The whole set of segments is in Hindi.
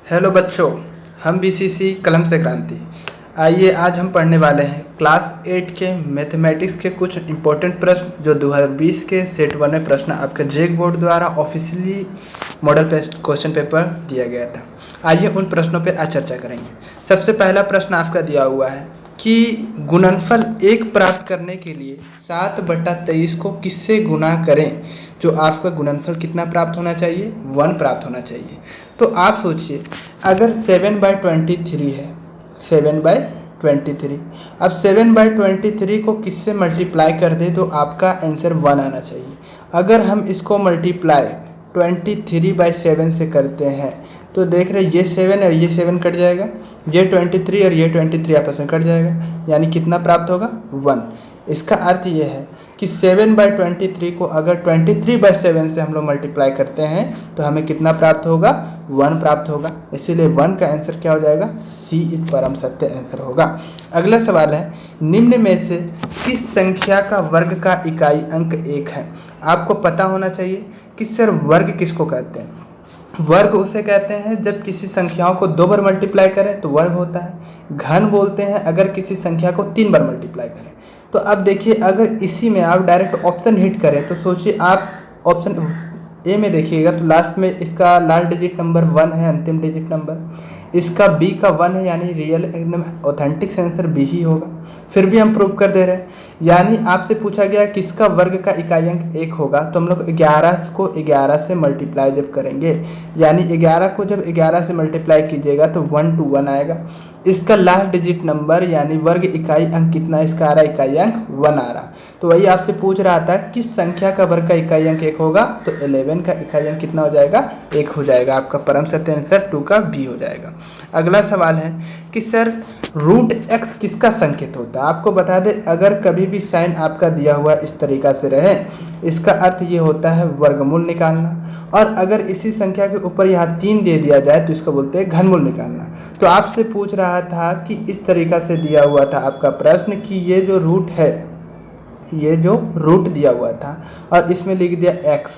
हेलो बच्चों, हम बीसीसी कलम से क्रांति। आइए आज हम पढ़ने वाले हैं क्लास 8 के मैथमेटिक्स के कुछ इम्पोर्टेंट प्रश्न जो 2020 के सेट 1 में प्रश्न आपके जेक बोर्ड द्वारा ऑफिशियली मॉडल क्वेश्चन पेपर दिया गया था। आइए उन प्रश्नों पर आज चर्चा करेंगे। सबसे पहला प्रश्न आपका दिया हुआ है कि गुणनफल 1 प्राप्त करने के लिए 7/23 को किससे गुणा करें। जो आपका गुणनफल कितना प्राप्त होना चाहिए, 1 प्राप्त होना चाहिए। तो आप सोचिए, अगर 7/23 है, 7/23, अब 7/23 को किससे मल्टीप्लाई कर दे तो आपका आंसर 1 आना चाहिए। अगर हम इसको मल्टीप्लाई 23/7 से करते हैं तो देख रहे ये 7 और ये 7 कट जाएगा, ये 23 और ये 23 आपस में कट जाएगा, यानी कितना प्राप्त होगा, 1। इसका अर्थ ये है कि 7/23 को अगर 23/7 से हम लोग मल्टीप्लाई करते हैं तो हमें कितना प्राप्त होगा, 1 प्राप्त होगा। इसीलिए 1 का आंसर क्या हो जाएगा, सी इज परम सत्य आंसर होगा। अगला सवाल है, निम्न में से किस संख्या का वर्ग का इकाई अंक 1 है। आपको पता होना चाहिए कि सर वर्ग किसको कहते हैं। वर्ग उसे कहते हैं जब किसी संख्याओं को 2 बार मल्टीप्लाई करें तो वर्ग होता है। घन बोलते हैं अगर किसी संख्या को 3 बार मल्टीप्लाई करें। तो अब देखिए, अगर इसी में आप डायरेक्ट ऑप्शन हिट करें तो सोचिए, आप ऑप्शन ए में देखिएगा तो लास्ट में इसका लास्ट डिजिट नंबर 1 है, अंतिम डिजिट नंबर। इसका बी का 1 है, यानी रियल एकदम ऑथेंटिक आंसर बी ही होगा। फिर भी हम प्रूव कर दे रहे हैं, यानी आपसे पूछा गया किसका वर्ग का इकाई अंक 1 होगा, तो हम लोग 11 को 11 से मल्टीप्लाई जब करेंगे, यानी 11 को जब 11 से मल्टीप्लाई कीजिएगा तो 1 to 1 आएगा। इसका लास्ट डिजिट नंबर यानी वर्ग इकाई अंक कितना इसका आ रहा है, इकाई अंक 1 आ रहा। तो वही आपसे पूछ रहा था किस संख्या का वर्ग का इकाई अंक 1 होगा, तो 11 का इकाई अंक कितना हो जाएगा, 1 हो जाएगा। आपका परम सत्य आंसर 2 का बी हो जाएगा। अगला सवाल है कि सर √x किसका संकेत होता है। आपको बता दें, अगर कभी भी साइन आपका दिया हुआ इस तरीका से रहे, इसका अर्थ ये होता है वर्गमूल निकालना, और अगर इसी संख्या के ऊपर यहाँ 3 दे दिया जाए तो इसको बोलते हैं घनमूल निकालना। तो आपसे पूछ रहा था कि इस तरीका से दिया हुआ था आपका प्रश्न कि ये जो रूट है, ये जो रूट दिया हुआ था और इसमें लिख दिया x,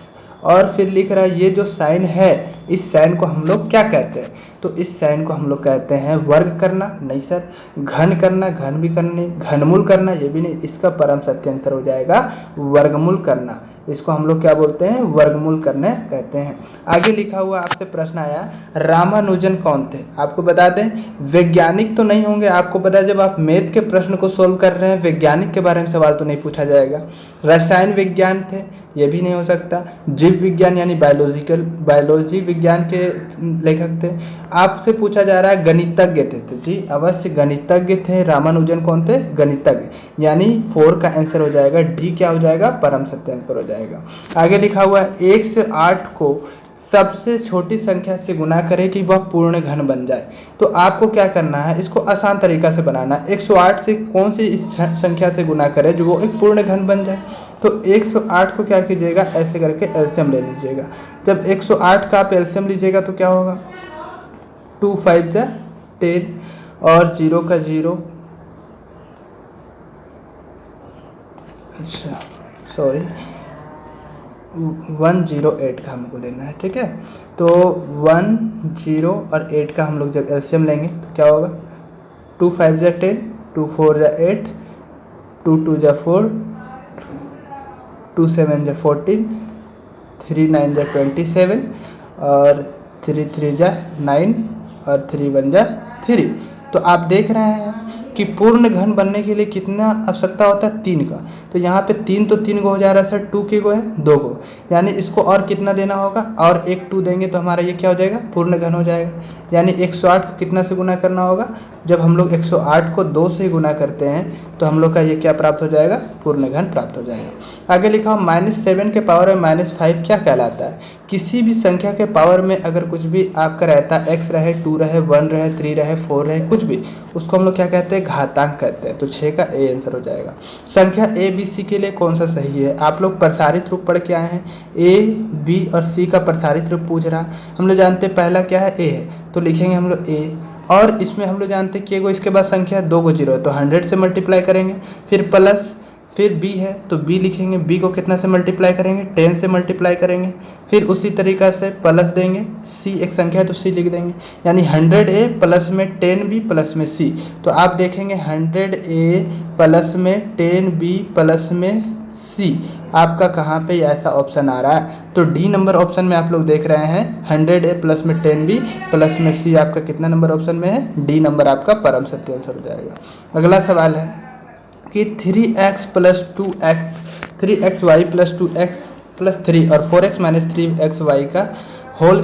और फिर लिख रहा है ये जो साइन है, इस साइन को हम लोग क्या कहते हैं, तो इस साइन को हम लोग कहते हैं वर्ग करना। नहीं सर, घन करना, घन भी करने, घनमूल करना ये भी नहीं। इसका परम सत्य आंसर हो जाएगा वर्गमूल करना। इसको हम लोग क्या बोलते हैं, वर्गमूल करने कहते हैं। आगे लिखा हुआ आपसे प्रश्न आया, रामानुजन कौन थे। आपको बता दें, वैज्ञानिक तो नहीं होंगे। आपको पता है जब आप मैथ के प्रश्न को सोल्व कर रहे हैं, वैज्ञानिक के बारे में सवाल तो नहीं पूछा जाएगा। रसायन विज्ञान थे, ये भी नहीं हो सकता। जीव विज्ञान यानी बायोलॉजी विज्ञान के लेखक थे। आपसे पूछा जा रहा है गणितज्ञ थे, तो जी अवश्य गणितज्ञ थे। रामानुजन कौन थे, गणितज्ञ, यानी 4 का आंसर हो जाएगा डी, क्या हो जाएगा, परम सत्य आंसर हो जाएगा। आगे लिखा हुआ है 1 से 8 को सबसे छोटी संख्या से गुना करें कि वह पूर्ण घन बन जाए। तो आपको क्या करना है, इसको आसान तरीका से बनाना है। 108 से कौन सी संख्या से गुना करें जो वो एक पूर्ण घन बन जाए। तो 108 को क्या कीजिएगा, ऐसे करके एलसीएम ले लीजिएगा। जब 108 का आप एलसीएम लीजिएगा तो क्या होगा, 2 5 जा 10 और 0 का 0, अच्छा सॉरी 108 का हमको लेना है, ठीक है। तो 1 0 और 8 का हम लोग जब एलसीएम लेंगे तो क्या होगा, 2 5 जा 10, 2 4 जा 8, 2 2 जा 4, 2 7 जा 14, 3 9 जा 27 और 3 3 जा 9 और 3 1 जा 3। तो आप देख रहे हैं कि पूर्ण घन बनने के लिए कितना आवश्यकता होता है, 3 का। तो यहाँ पे 3 तो 3 को हो जा रहा है सर, 2 के को है 2 को, यानी इसको और कितना देना होगा, और एक 2 देंगे तो हमारा ये क्या हो जाएगा, पूर्ण घन हो जाएगा। यानी 108 को कितना से गुना करना होगा, जब हम लोग 108 को 2 से गुना करते हैं तो हम लोग का ये क्या प्राप्त हो जाएगा, पूर्ण घन प्राप्त हो जाएगा। आगे लिखा हो -7 के पावर में -5 क्या कहलाता है। किसी भी संख्या के पावर में अगर कुछ भी आपका रहता है, x रहे, 2 रहे, 1 रहे, 3 रहे, 4 रहे, कुछ भी, उसको हम लोग क्या कहते हैं, घातांक कहते हैं। तो 6 का ए आंसर हो जाएगा। संख्या ए बी सी के लिए कौन सा सही है। आप लोग प्रसारित रूप पढ़ के आए हैं, ए बी और सी का प्रसारित रूप पूछ रहा है। हम लोग जानते हैं पहला क्या है, ए है, तो लिखेंगे हम लोग ए, और इसमें हम लोग जानते हैं कि एगो इसके बाद संख्या 2 को 0 है तो 100 से मल्टीप्लाई करेंगे, फिर प्लस, फिर b है तो b लिखेंगे, b को कितना से मल्टीप्लाई करेंगे, 10 से मल्टीप्लाई करेंगे। फिर उसी तरीक़ा से प्लस देंगे, c एक संख्या है तो c लिख देंगे, यानी 100a प्लस में 10b प्लस में c। तो आप देखेंगे 100a प्लस में 10b प्लस में c आपका कहाँ पे ऐसा ऑप्शन आ रहा है, तो डी नंबर ऑप्शन में आप लोग देख रहे हैं 100a प्लस में 10b प्लस में c आपका कितना नंबर ऑप्शन में है, डी नंबर आपका परम सत्य आंसर हो जाएगा। अगला सवाल है कि 3x plus 2x 3xy plus 2x plus 3 और 4x माइनस 3xy का होल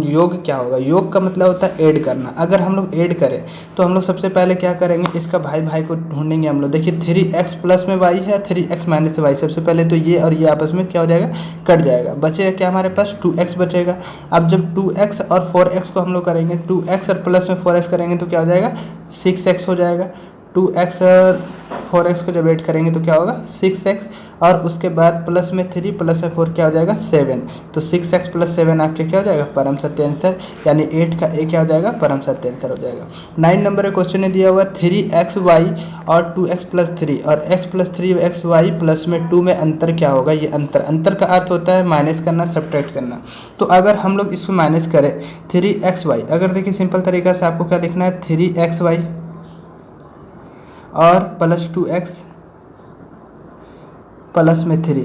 योग क्या होगा। योग का मतलब होता है ऐड करना। अगर हम लोग ऐड करें तो हम लोग सबसे पहले क्या करेंगे, इसका भाई भाई को ढूंढेंगे हम लोग। देखिए 3x प्लस में y है, 3x माइनस y, सबसे पहले तो ये और ये आपस में क्या हो जाएगा, कट जाएगा। बचेगा क्या हमारे पास, 2x बचेगा। अब जब 2x और 4x को हम लोग करेंगे, 2x और प्लस में 4x करेंगे तो क्या हो जाएगा, 6x हो जाएगा। 2x और 4x को जब ऐड करेंगे तो क्या होगा, 6x, और उसके बाद प्लस में 3 प्लस में 4 क्या हो जाएगा, 7। तो 6x प्लस 7 आपके क्या हो जाएगा, परम सत्य आंसर, यानी 8 का ए क्या हो जाएगा, परम सत्य आंसर हो जाएगा। 9 नंबर का क्वेश्चन ने दिया हुआ 3xy और 2x प्लस 3 और x प्लस 3xy प्लस में 2 में अंतर क्या होगा। ये अंतर का अर्थ होता है माइनस करना, सब्ट्रैक्ट करना। तो अगर हम लोग इसको माइनस करें 3xy, अगर देखिए सिंपल तरीका से आपको क्या लिखना है, 3xy और प्लस 2x प्लस में 3।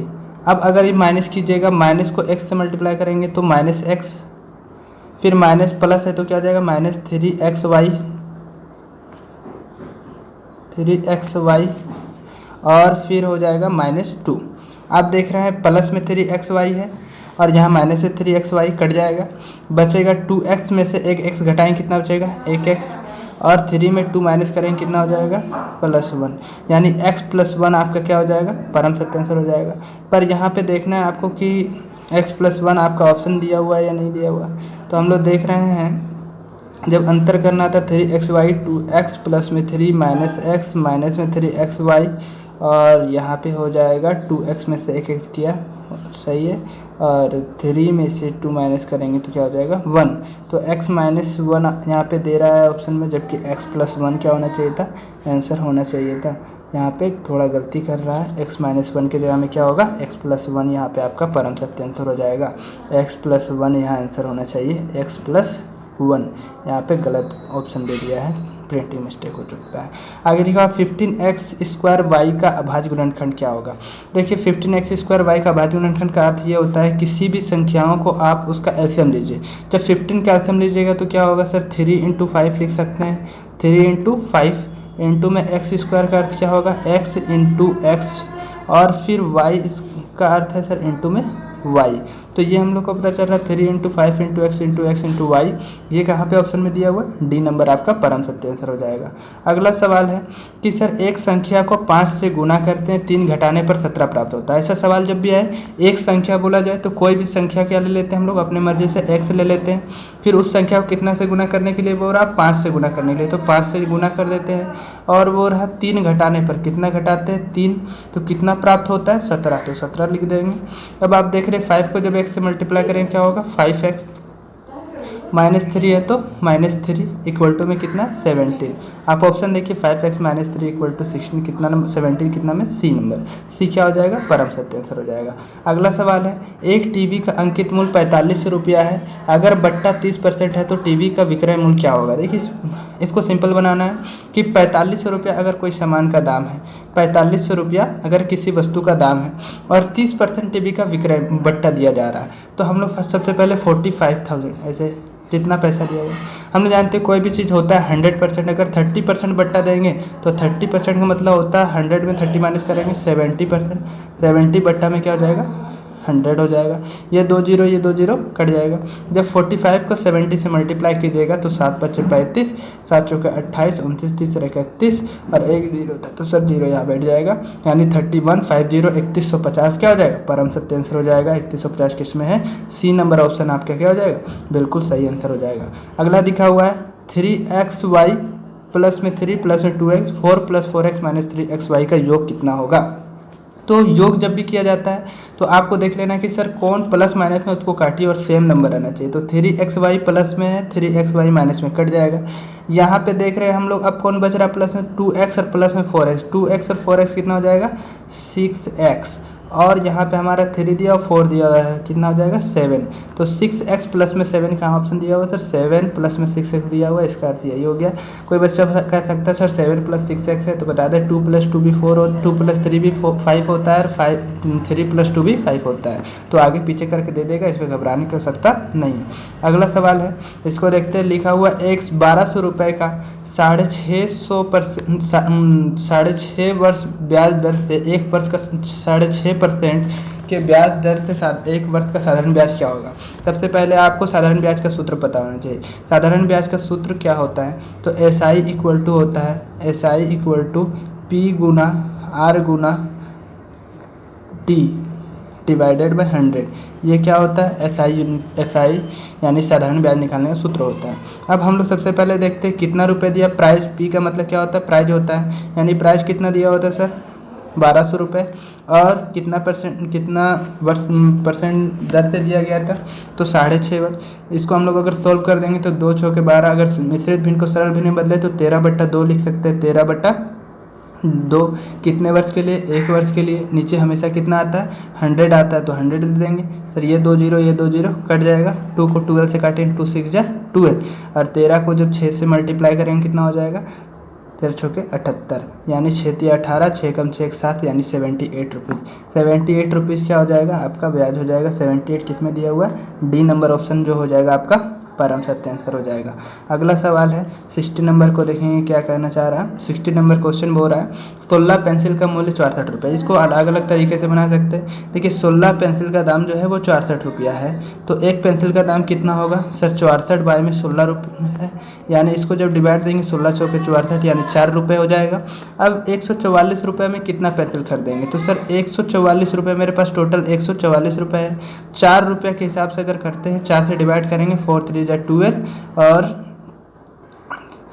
अब अगर ये माइनस कीजिएगा, माइनस को x से मल्टीप्लाई करेंगे तो माइनस x, फिर माइनस प्लस है तो क्या हो जाएगा, माइनस 3xy और फिर हो जाएगा माइनस 2। आप देख रहे हैं प्लस में 3xy है और यहाँ माइनस से 3xy कट जाएगा, बचेगा 2x में से एक x घटाएं कितना बचेगा, 1x, और 3 में 2 माइनस करेंगे कितना हो जाएगा, +1, यानी x प्लस 1 आपका क्या हो जाएगा, परम सत्य आंसर हो जाएगा। पर यहाँ पे देखना है आपको कि x प्लस 1 आपका ऑप्शन दिया हुआ है या नहीं दिया हुआ। तो हम लोग देख रहे हैं जब अंतर करना था 3xy 2x प्लस में 3 माइनस x माइनस में 3xy, और यहाँ पे हो जाएगा 2x में से 1x किया, सही है, और 3 में से 2 माइनस करेंगे तो क्या हो जाएगा, 1। तो x माइनस 1 यहाँ पे दे रहा है ऑप्शन में, जबकि x प्लस 1 क्या होना चाहिए था, आंसर होना चाहिए था। यहाँ पे थोड़ा गलती कर रहा है, x माइनस 1 के जगह में क्या होगा, x प्लस 1 यहाँ पे आपका परम सत्य आंसर हो जाएगा। x प्लस 1 यहाँ आंसर होना चाहिए, x प्लस 1 यहाँ पे गलत ऑप्शन दे दिया है, प्रिंटिंग मिस्टेक हो चुका है। आगे लिखा 15x स्क्वायर वाई का अभाज्य गुणनखंड क्या होगा। देखिए 15x स्क्वायर वाई का अभाज्य गुणनखंड का अर्थ ये होता है किसी भी संख्याओं को आप उसका एलसीएम लीजिए। जब 15 का एलसीएम लीजिएगा तो क्या होगा सर, 3 × 5 लिख सकते हैं, 3 × 5 इंटू में एक्स स्क्वायर का अर्थ क्या होगा, x × x, और फिर y का अर्थ है सर इंटू में y। तो ये हम लोग को पता चल रहा है 3 × 5 × x × x × y, ये कहाँ पे ऑप्शन में दिया हुआ है, डी नंबर आपका परम सत्य आंसर हो जाएगा। अगला सवाल है कि सर एक संख्या को 5 से गुना करते हैं 3 घटाने पर 17 प्राप्त होता है। ऐसा सवाल जब भी आए, एक संख्या बोला जाए तो कोई भी संख्या क्या ले लेते हैं हम लोग, अपने मर्जी से x ले लेते हैं, फिर उस संख्या को कितना से गुना करने के लिए बोल रहा, 5 से गुना करने के लिए, तो 5 से गुना कर देते हैं, और वो रहा 3 घटाने पर कितना घटाते हैं, 3, तो कितना प्राप्त होता है, 17, तो 17 लिख देंगे। अब आप देख रहे हैं 5 को जब x से मल्टीप्लाई करेंगे क्या होगा, 5x माइनस 3 है तो -3 इक्वल टू में कितना, 17। आप ऑप्शन देखिए 5x माइनस 3 इक्वल टू 16 कितना नंबर, 17 कितना में, सी नंबर, सी क्या हो जाएगा, परम सत्य आंसर हो जाएगा। अगला सवाल है एक टीवी का अंकित मूल्य 45 रुपया है, अगर बट्टा 30% है तो टीवी का विक्रय मूल्य क्या होगा। देखिए इसको सिंपल बनाना है कि 45 रुपया अगर कोई सामान का दाम है, 45 रुपया अगर किसी वस्तु का दाम है और 30% टीवी का विक्रय बट्टा दिया जा रहा है, तो हम लोग सबसे पहले 45,000 ऐसे जितना पैसा दिया हुआ, हम लोग जानते हैं कोई भी चीज़ होता है 100%, अगर 30% बट्टा देंगे तो 30% का मतलब होता है 100 में 30 माइनस करेंगे 70%, 70 बट्टा में क्या हो जाएगा, 100 हो जाएगा। ये 2 जीरो कट जाएगा। जब 45 को 70 से मल्टीप्लाई कीजिएगा तो 7 × 5 = 35, 7 × 4 = 28, 29 30 × 31 और एक जीरो था तो सर जीरो यहाँ बैठ जाएगा, यानी 31 50 3150 क्या हो जाएगा, परम सत्य आंसर हो जाएगा। 3150 किस में है, सी नंबर ऑप्शन आपका क्या हो जाएगा, बिल्कुल सही आंसर हो जाएगा। अगला दिखा हुआ है 3xy प्लस में 3 प्लस में 2x 4 + 4x - 3xy का योग कितना होगा। तो योग जब भी किया जाता है तो आपको देख लेना कि सर कौन प्लस माइनस में उसको काटिए और सेम नंबर आना चाहिए। तो 3xy प्लस में है, 3xy माइनस में कट जाएगा। यहाँ पे देख रहे हैं हम लोग, अब कौन बच रहा है प्लस में, 2x और प्लस में 4x, 2x और 4x कितना हो जाएगा 6x, और यहाँ पे हमारा 3 दिया और 4 दिया हुआ है, कितना हो जाएगा 7। तो 6x प्लस में 7 का ऑप्शन दिया हुआ सर, 7 प्लस में 6x दिया हुआ है, इसका अर्थ यही हो गया। कोई बच्चा कह सकता है सर 7 प्लस 6x है, तो बता दें 2 प्लस 2 भी 4 और 2 प्लस 3 भी 5 होता है, और 3 प्लस 2 भी 5 होता है। तो आगे पीछे करके दे देगा, इसमें घबराने की आवश्यकता नहीं है। अगला सवाल है, इसको देखते हैं। लिखा हुआ 1200 रुपये का 6.5 वर्ष ब्याज दर से 1 वर्ष का 6.5% के ब्याज दर से 1 वर्ष का साधारण ब्याज क्या होगा। सबसे पहले आपको साधारण ब्याज का सूत्र पता होना चाहिए। साधारण ब्याज का सूत्र क्या होता है, तो SI इक्वल टू होता है, SI इक्वल टू P गुना R गुना T डिवाइडेड बाय 100। ये क्या होता है, SI यानी साधारण ब्याज निकालने का सूत्र होता है। अब हम लोग सबसे पहले देखते हैं कितना रुपए दिया, प्राइस, P का मतलब क्या होता है, प्राइस होता है, यानी प्राइस कितना दिया होता है सर 1200 रुपये, और कितना परसेंट दर से दिया गया था, तो 6.5 वर्ष। इसको हम लोग अगर सोल्व कर देंगे तो 2 चौके 12, अगर मिश्रित भिन्न को सरल भिन्न में बदले तो 13/2 लिख सकते हैं, 13/2 कितने वर्ष के लिए, 1 वर्ष के लिए। नीचे हमेशा कितना आता है 100 आता है, तो 100 दे देंगे सर। ये 2 जीरो ये 2 जीरो कट जाएगा, 2 को 12 से काटेंगे, 2 6 जा 12, और 13 को जब 6 से मल्टीप्लाई करेंगे कितना हो जाएगा 13 छक्के 78, यानी 6 तिया 18, 6 कम 6 7, यानी 78 रुपीज़। 78 रुपीज़ क्या हो जाएगा आपका ब्याज हो जाएगा। 78 किस में दिया हुआ है, डी नंबर ऑप्शन जो हो जाएगा आपका परम सत्य आंसर हो जाएगा। अगला सवाल है 60 नंबर को, देखेंगे क्या कहना चाह रहा है। 60 नंबर क्वेश्चन बोल रहा है 16 पेंसिल का मूल्य 64 रुपये। इसको अलग अलग तरीके से बना सकते हैं। देखिए 16 पेंसिल का दाम जो है वो 64 रुपया है, तो एक पेंसिल का दाम कितना होगा सर 64 बाय में 16 रुपये है, यानी इसको जब डिवाइड देंगे 16 चौके 64, यानी 4 रुपये हो जाएगा। अब 144 रुपये में कितना पेंसिल खरीदेंगे, तो सर 144 रुपये मेरे पास टोटल 144 रुपये है। 4 रुपये के हिसाब से अगर करते हैं, 4 से डिवाइड करेंगे, 4 3 12 और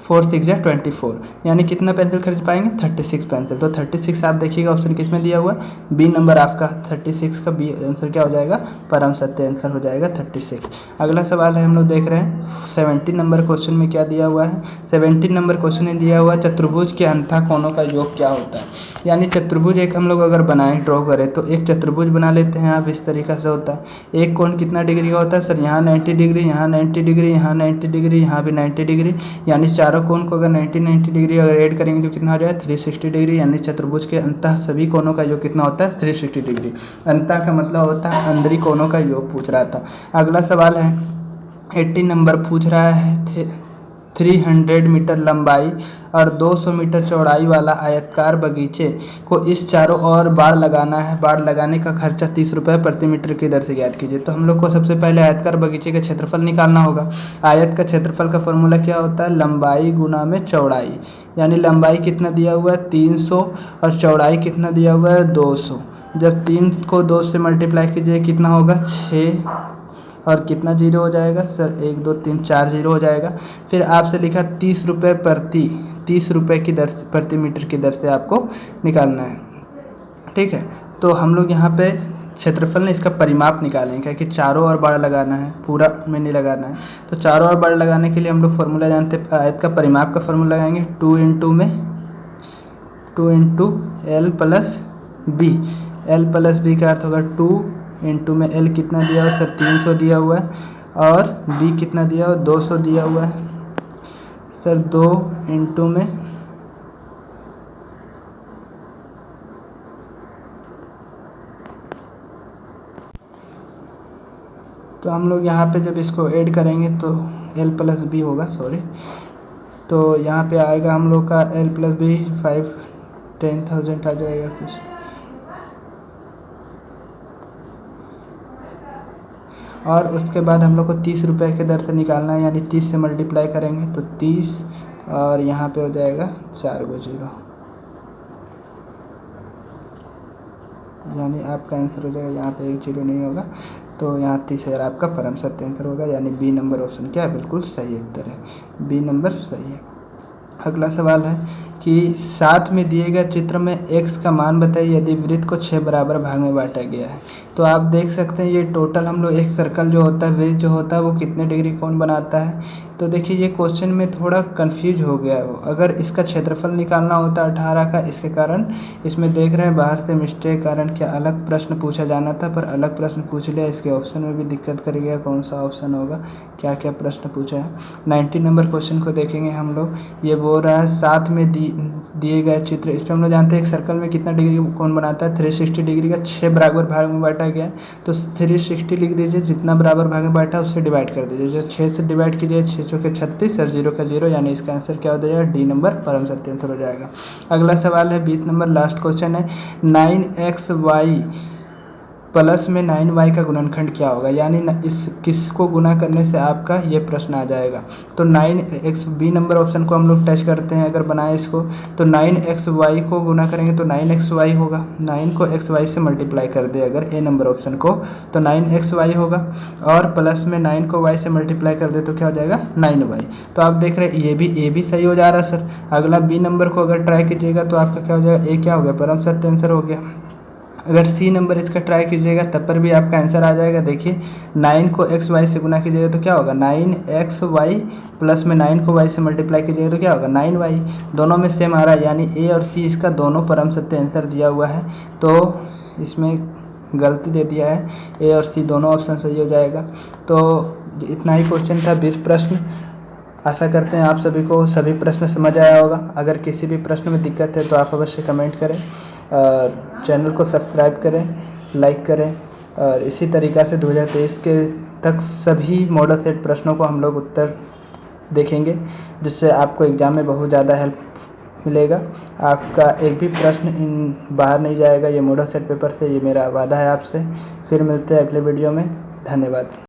4 6 24, यानी कितना पेंसिल खरीद पाएंगे 36 पेंसिल। तो 36 आप देखिएगा ऑप्शन किस में दिया हुआ है, बी नंबर आपका 36 का बी आंसर क्या हो जाएगा, परम सत्य आंसर हो जाएगा 36। अगला सवाल है हम लोग देख रहे हैं 70 नंबर क्वेश्चन में क्या दिया हुआ है। 70 नंबर क्वेश्चन में दिया हुआ है चतुर्भुज के अंतः कोणों का योग क्या होता है। यानी चतुर्भुज एक हम लोग अगर बनाएं, ड्रॉ करें, तो एक चतुर्भुज बना लेते हैं आप, इस तरीका से होता है। एक कोण कितना डिग्री का होता है सर, यहाँ 90 डिग्री, यहाँ 90 डिग्री, यहाँ 90 डिग्री, यहाँ भी 90 डिग्री, यानी चारों कोण को अगर 90 डिग्री अगर ऐड करेंगे तो कितना हो जाएगा 360 डिग्री। यानी चतुर्भुज के अंतः सभी कोणों का योग कितना होता है 360 डिग्री। अंतः का मतलब होता है अंदरी कोणों का योग पूछ रहा था। अगला सवाल है 80 नंबर पूछ रहा है 300 मीटर लंबाई और 200 मीटर चौड़ाई वाला आयतकार बगीचे को इस चारों ओर बाड़ लगाना है। बाड़ लगाने का खर्चा 30 रुपये प्रति मीटर की दर से ज्ञात कीजिए। तो हम लोग को सबसे पहले आयतकार बगीचे का क्षेत्रफल निकालना होगा। आयत का क्षेत्रफल का फॉर्मूला क्या होता है, लंबाई गुना में चौड़ाई, यानी लंबाई कितना दिया हुआ है 300 और चौड़ाई कितना दिया हुआ है 200। जब 3 को 2 से मल्टीप्लाई कीजिए कितना होगा 6, और कितना जीरो हो जाएगा सर 1 2 3 4 जीरो हो जाएगा। फिर आपसे लिखा 30 रुपये की दर से प्रति मीटर की दर से आपको निकालना है, ठीक है। तो हम लोग यहाँ पे क्षेत्रफल ने इसका परिमाप निकालेंगे, क्या कि चारों ओर बाड़ लगाना है, पूरा में नहीं लगाना है। तो चारों ओर बाड़ लगाने के लिए हम लोग फॉर्मूला जानते हैं, आयत का परिमाप का फॉर्मूला लगाएंगे 2 into L plus B. L plus B का अर्थ होगा 2 इंटू में एल कितना दिया हुआ है सर 300 दिया हुआ है, और बी कितना दिया हुआ है 200 दिया हुआ है सर। 2 इंटू में तो हम लोग यहाँ पे जब इसको ऐड करेंगे तो एल प्लस बी होगा, सॉरी, तो यहाँ पे आएगा हम लोग का एल प्लस बी 10,000 आ जाएगा कुछ। और उसके बाद हम लोग को 30 रुपये के दर से निकालना है, यानी 30 से मल्टीप्लाई करेंगे तो 30, और यहाँ पे हो जाएगा 4 गो जीरो, यानी आपका आंसर हो जाएगा, यहाँ पे 1 जीरो नहीं होगा, तो यहाँ 30,000 आपका परम सत्य आंसर होगा। यानी बी नंबर ऑप्शन क्या है, बिल्कुल सही उत्तर है, बी नंबर सही है। अगला सवाल है कि साथ में दिए गए चित्र में x का मान बताइए यदि वृत्त को 6 बराबर भाग में बांटा गया है। तो आप देख सकते हैं ये टोटल हम लोग एक सर्कल जो होता है वृत्त जो होता है वो कितने डिग्री कोण बनाता है। तो देखिए ये क्वेश्चन में थोड़ा कंफ्यूज हो गया है वो। अगर इसका क्षेत्रफल निकालना होता 18 का, इसके कारण इसमें देख रहे हैं बाहर से मिस्टेक कारण क्या अलग प्रश्न पूछा जाना था पर अलग प्रश्न पूछ लिया। इसके ऑप्शन में भी दिक्कत कर गया, कौन सा ऑप्शन होगा, क्या क्या प्रश्न पूछा है। 90 नंबर क्वेश्चन को देखेंगे हम लोग। ये बोल रहा है साथ में दिए गए चित्र, इस पर हम लोग जानते हैं एक सर्कल में कितना डिग्री कोण बनाता है 360 डिग्री का। 6 बराबर भाग में बांटा गया तो 360 लिख दीजिए, जितना बराबर भाग में बांटा उससे डिवाइड कर दीजिए। जो 6 से डिवाइड कीजिए 6 चौके 36 और 0 का 0, यानी इसका आंसर क्या हो जाएगा, डी नंबर परम सत्य आंसर हो जाएगा। अगला सवाल है 20 नंबर, लास्ट क्वेश्चन है 9xy प्लस में 9y का गुणनखंड क्या होगा, यानी इस किसको गुना करने से आपका ये प्रश्न आ जाएगा। तो 9x बी नंबर ऑप्शन को हम लोग टच करते हैं। अगर बनाए इसको तो 9xy को गुना करेंगे तो 9xy होगा। 9 को xy से मल्टीप्लाई कर दे अगर ए नंबर ऑप्शन को तो 9xy होगा, और प्लस में 9 को y से मल्टीप्लाई कर दे तो क्या हो जाएगा 9y। तो आप देख रहे हैं ये भी सही हो जा रहा है सर। अगला बी नंबर को अगर ट्राई कीजिएगा तो आपका क्या हो जाएगा, ए क्या हो गया, परम सत्य आंसर हो गया। अगर सी नंबर इसका ट्राई कीजिएगा तब पर भी आपका आंसर आ जाएगा। देखिए 9 को एक्स वाई से गुना कीजिएगा तो क्या होगा 9xy, प्लस में 9 को y से मल्टीप्लाई कीजिएगा तो क्या होगा 9y। दोनों में सेम आ रहा है, यानी ए और सी इसका दोनों परम सत्य आंसर दिया हुआ है। तो इसमें गलती दे दिया है, ए और सी दोनों ऑप्शन सही हो जाएगा। तो इतना ही क्वेश्चन था, 20 प्रश्न। आशा करते हैं आप सभी को सभी प्रश्न समझ आया होगा। अगर किसी भी प्रश्न में दिक्कत है तो आप अवश्य कमेंट करें, चैनल को सब्सक्राइब करें, लाइक करें, और इसी तरीक़ा से 2023 के तक सभी मॉडल सेट प्रश्नों को हम लोग उत्तर देखेंगे, जिससे आपको एग्ज़ाम में बहुत ज़्यादा हेल्प मिलेगा। आपका एक भी प्रश्न बाहर नहीं जाएगा ये मॉडल सेट पेपर से, ये मेरा वादा है आपसे। फिर मिलते हैं अगले वीडियो में। धन्यवाद।